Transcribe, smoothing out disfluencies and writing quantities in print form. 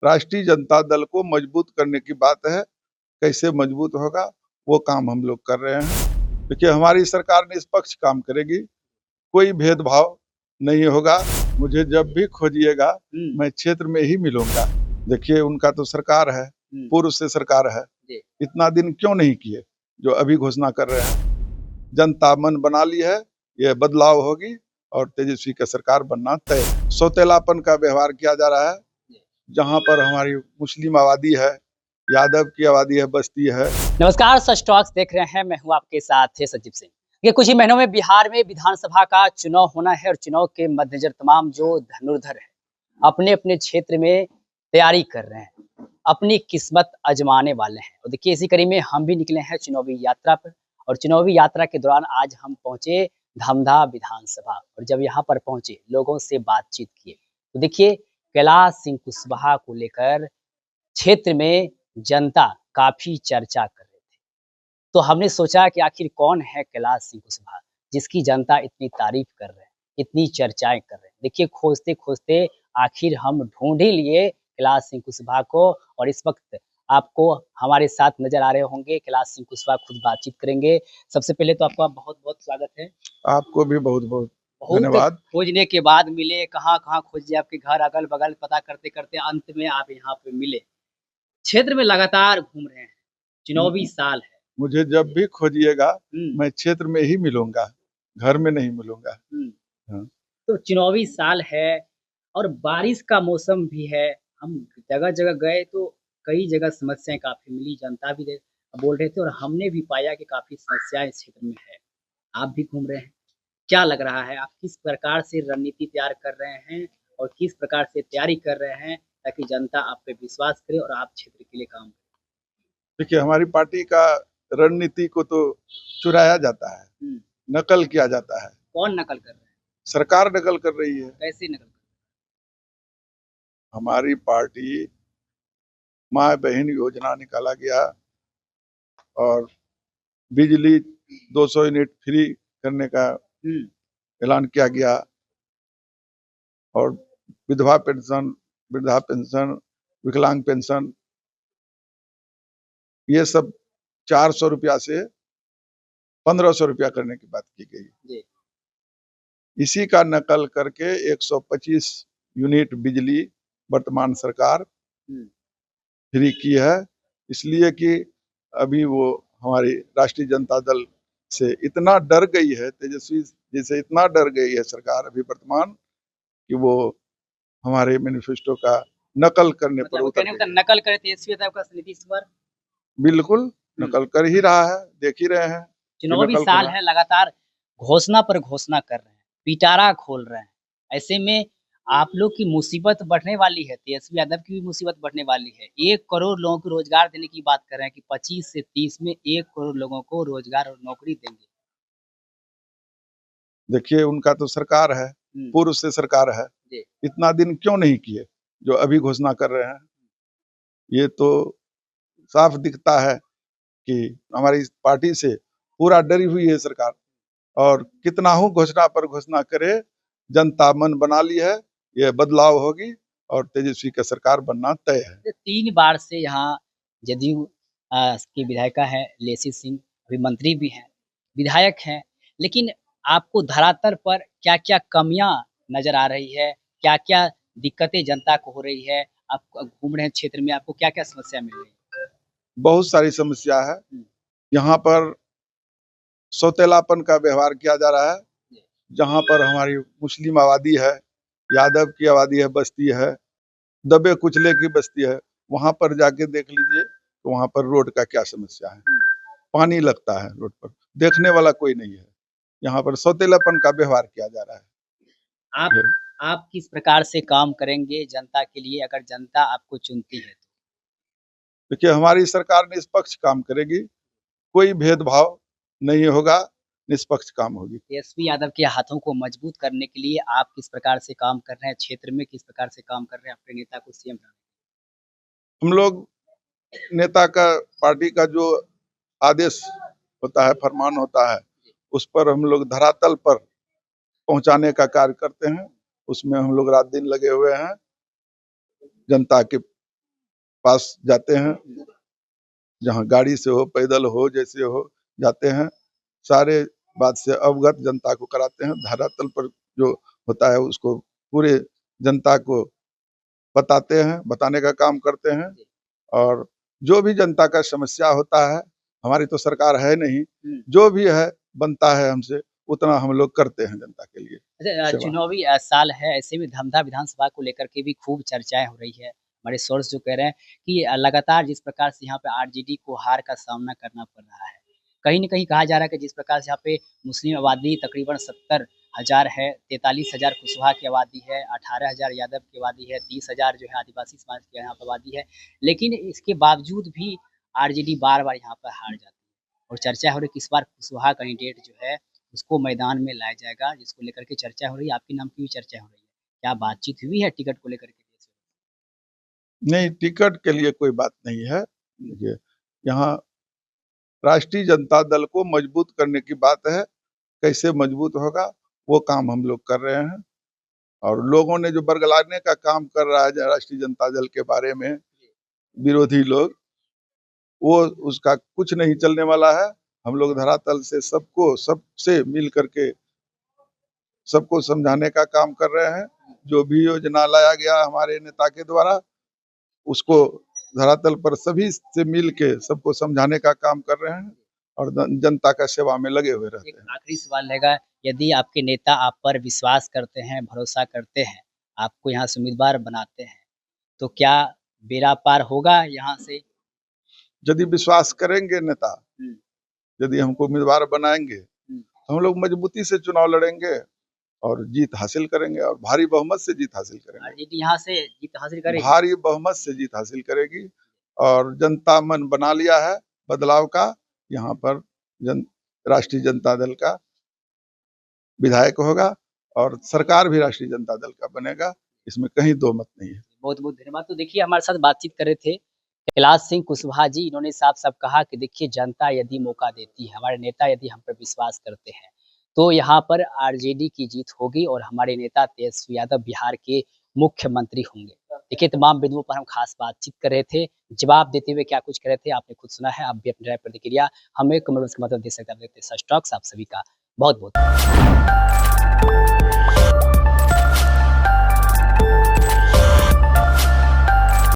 राष्ट्रीय जनता दल को मजबूत करने की बात है। कैसे मजबूत होगा वो काम हम लोग कर रहे हैं। देखिए, हमारी सरकार निष्पक्ष काम करेगी, कोई भेदभाव नहीं होगा। मुझे जब भी खोजिएगा मैं क्षेत्र में ही मिलूंगा। देखिए, उनका तो सरकार है, पूर्व से सरकार है, इतना दिन क्यों नहीं किए जो अभी घोषणा कर रहे हैं। जनता मन बना ली है, ये बदलाव होगी और तेजस्वी का सरकार बनना तय। सौतेलापन का व्यवहार किया जा रहा है। जहां पर हमारी मुस्लिम आबादी है, यादव की आबादी है, बस्ती है। नमस्कार, सच टॉक्स देख रहे हैं। मैं हूं आपके साथ है सचिव सिंह। ये कुछ ही महीनों में बिहार में विधानसभा का चुनाव होना है और चुनाव के मद्देनजर तमाम जो धनुर्धर है अपने अपने क्षेत्र में तैयारी कर रहे हैं, अपनी किस्मत आजमाने वाले हैं। और देखिए, इसी कड़ी में हम भी निकले हैं चुनावी यात्रा पर। और चुनावी यात्रा के दौरान आज हम पहुंचे धमधा विधानसभा और जब यहाँ पर पहुंचे लोगों से बातचीत किए तो देखिए, कैलाश सिंह कुशवाहा को लेकर क्षेत्र में जनता काफी चर्चा कर रहे थे। तो हमने सोचा कि आखिर कौन है कैलाश सिंह कुशवाहा जिसकी जनता इतनी तारीफ कर रहे हैं, इतनी चर्चाएं कर रहे हैं। देखिए, खोजते खोजते आखिर हम ढूंढ ही लिए कैलाश सिंह कुशवाहा को। और इस वक्त आपको हमारे साथ नजर आ रहे होंगे कैलाश सिंह कुशवाहा, खुद बातचीत करेंगे। सबसे पहले तो आपका बहुत बहुत स्वागत है। आपको भी बहुत बहुत बहुत धन्यवाद। खोजने के बाद मिले, कहाँ कहाँ खोजे, आपके घर अगल बगल पता करते करते अंत में आप यहाँ पे मिले। क्षेत्र में लगातार घूम रहे हैं, चुनावी साल है। मुझे जब भी खोजिएगा मैं हुँ, क्षेत्र में ही मिलूंगा, घर में नहीं मिलूंगा। हुँ। हाँ। तो चुनावी साल है और बारिश का मौसम भी है। हम जगह-जगह गए तो कई जगह समस्याएँ काफ़ी मिली, जनता भी बोल रहे थे और हमने भी पाया कि काफ़ी समस्याएँ इस क्षेत्र में है। आप भी घूम रहे हैं, क्या लग रहा है? आप किस प्रकार से रणनीति तैयार कर रहे हैं और किस प्रकार से तैयारी कर रहे हैं ताकि जनता आप पे विश्वास करे और आप क्षेत्र के लिए काम करें? देखिए, हमारी पार्टी का रणनीति को तो चुराया जाता है, हुँ, नकल किया जाता है। कौन नकल कर रहा है? सरकार नकल कर रही है। कैसे नकल कर हमारी पार्टी माँ बहन योजना निकाला गया और बिजली 200 यूनिट फ्री करने का हुँ, ऐलान किया गया और विधवा पेंशन, वृद्धा पेंशन, विकलांग पेंशन, ये सब 400 रुपया से 1500 रुपया करने की बात की गई। जी। इसी का नकल करके 125 यूनिट बिजली वर्तमान सरकार हुँ, फ्री की है। इसलिए कि अभी वो हमारी राष्ट्रीय जनता दल से इतना डर गई है, तेजस्वी जी से इतना डर गई है सरकार अभी वर्तमान, कि वो हमारे मैनिफेस्टो का नकल करने पर मतलब वो उतर कहने गई का है। नकल करे तेजस्वी यादव का नीतीश कुमार। बिल्कुल हुँ, नकल कर ही रहा है, देख ही रहे हैं कि चुनावी नकल कर साल रहा है। है, लगातार घोषणा पर घोषणा कर रहे हैं, पिटारा खोल रहे हैं। ऐसे में आप लोग की मुसीबत बढ़ने वाली है, तेजस्वी यादव की भी मुसीबत बढ़ने वाली है। 1 करोड़ लोगों को रोज़गार देने की बात कर रहे हैं कि 25 से 30 में 1 करोड़ लोगों को रोज़गार और नौकरी देंगे। देखिए, उनका तो सरकार है, हुँ, पूर्व से सरकार है, जी, इतना दिन क्यों नहीं किए जो अभी घोषणा कर रहे हैं। ये तो साफ दिखता है कि हमारी पार्टी से पूरा डरी हुई है सरकार और कितना हो घोषणा पर घोषणा करे, जनता मन बना ली है, ये बदलाव होगी और तेजस्वी का सरकार बनना तय है। 3 बार से यहाँ जदयू की विधायिका है लेसी सिंह, अभी मंत्री भी हैं, विधायक हैं। लेकिन आपको धरातल पर क्या-क्या कमियाँ नज़र आ रही है? क्या-क्या दिक्कतें जनता को हो रही है? आप घूम रहे हैं क्षेत्र में, आपको क्या-क्या समस्या मिल रही है? बहुत सारी समस्या है। हुँ, यहाँ पर सौतेलापन का व्यवहार किया जा रहा है। जी, जहाँ पर हमारी मुस्लिम आबादी है, यादव की आबादी है, बस्ती है, दबे कुचले की बस्ती है, वहाँ पर जाके देख लीजिए तो वहाँ पर रोड का क्या समस्या है। हुँ। पानी लगता है रोड पर, देखने वाला कोई नहीं है। यहाँ पर सौतेलापन का व्यवहार किया जा रहा है। आप ये आप किस प्रकार से काम करेंगे जनता के लिए अगर जनता आपको चुनती है तो? देखिए, हमारी सरकार निष्पक्ष काम करेगी, कोई भेदभाव नहीं होगा, निष्पक्ष काम होगी। तेजस्वी यादव के हाथों को मजबूत करने के लिए आप किस प्रकार से काम कर रहे हैं? क्षेत्र में किस प्रकार से काम कर रहे हैं अपने नेता को सीएम बनाने? हम लोग नेता का, पार्टी का जो आदेश होता है, फरमान होता है, उस पर हम लोग धरातल पर पहुँचाने का कार्य करते हैं। उसमें हम लोग रात-दिन लगे हुए हैं। जनता के पास जाते हैं, जहाँ गाड़ी से हो, पैदल हो, जैसे हो जाते हैं, सारे बात से अवगत जनता को कराते हैं। धरातल पर जो होता है उसको पूरे जनता को बताते हैं, बताने का काम करते हैं। और जो भी जनता का समस्या होता है, हमारी तो सरकार है नहीं, जो भी है बनता है हमसे, उतना हम लोग करते हैं जनता के लिए अच्छा, सेवा। चुनावी साल है, ऐसे में धमधा विधानसभा को लेकर के भी खूब चर्चाएँ हो रही है। हमारे सोर्स जो कह रहे हैं कि लगातार जिस प्रकार से यहाँ पे आरजेडी को हार का सामना करना पड़ रहा है। कहीं न कहीं कहा जा रहा है कि जिस प्रकार से यहाँ पे मुस्लिम आबादी तकरीबन 70,000 है, 43,000 कुशवाहा की आबादी है, 18,000 यादव की आबादी है, 30,000 जो है आदिवासी समाज की यहाँ पे आबादी है। लेकिन इसके बावजूद भी आरजेडी बार-बार यहाँ पर हार जाती है और चर्चा हो रही है कि इस बार कुशवाहा कैंडिडेट जो है उसको मैदान में लाया जाएगा, जिसको लेकर के चर्चा हो रही है, आपके नाम की भी चर्चा हो रही है। क्या बातचीत हुई है टिकट को लेकर के? नहीं, टिकट के लिए कोई बात नहीं है। देखिए, यहाँ राष्ट्रीय जनता दल को मजबूत करने की बात है, कैसे मजबूत होगा, वो काम हम लोग कर रहे हैं। और लोगों ने जो बरगलाने का काम कर रहा है राष्ट्रीय जनता दल के बारे में, विरोधी लोग, वो उसका कुछ नहीं चलने वाला है। हम लोग धरातल से सबसे मिल करके सबको समझाने का काम कर रहे हैं। जो भी योजना लाया गया हमारे नेता के द्वारा, उसको धरातल पर सभी से मिल के सबको समझाने का काम कर रहे हैं और जनता का सेवा में लगे हुए रहते एक हैं। आखिरी सवाल रहेगा, यदि आपके नेता आप पर विश्वास करते हैं, भरोसा करते हैं, आपको यहाँ से उम्मीदवार बनाते हैं, तो क्या बेड़ा पार होगा यहाँ से? यदि विश्वास करेंगे नेता, हुँ, यदि हमको उम्मीदवार बनाएंगे, हुँ। तो हम लोग मजबूती से चुनाव लड़ेंगे और जीत हासिल करेंगे और भारी बहुमत से जीत हासिल करेंगे। आरजेडी यहाँ से जीत हासिल करेगी? भारी बहुमत से जीत हासिल करेगी और जनता मन बना लिया है बदलाव का। यहाँ पर राष्ट्रीय जनता दल का विधायक होगा और सरकार भी राष्ट्रीय जनता दल का बनेगा, इसमें कहीं दो मत नहीं है। बहुत-बहुत धन्यवाद। तो देखिए हमारे साथ बातचीत कर रहे थे कैलाश सिंह कुशवाहा जी, इन्होंने साफ-साफ कहा कि देखिए जनता यदि मौका देती है, हमारे नेता यदि हम पर विश्वास करते हैं, तो यहाँ पर आरजेडी की जीत होगी और हमारे नेता तेजस्वी यादव बिहार के मुख्यमंत्री होंगे। देखिए तमाम बिंदुओं पर हम खास बातचीत कर रहे थे, जवाब देते हुए क्या कुछ कह रहे थे आपने खुद सुना है, आप भी अपनी राय प्रतिक्रिया हमें कमेंट्स के माध्यम दे सकते हैं। आप देखते हैं सच टॉक्स, आप सभी का बहुत-बहुत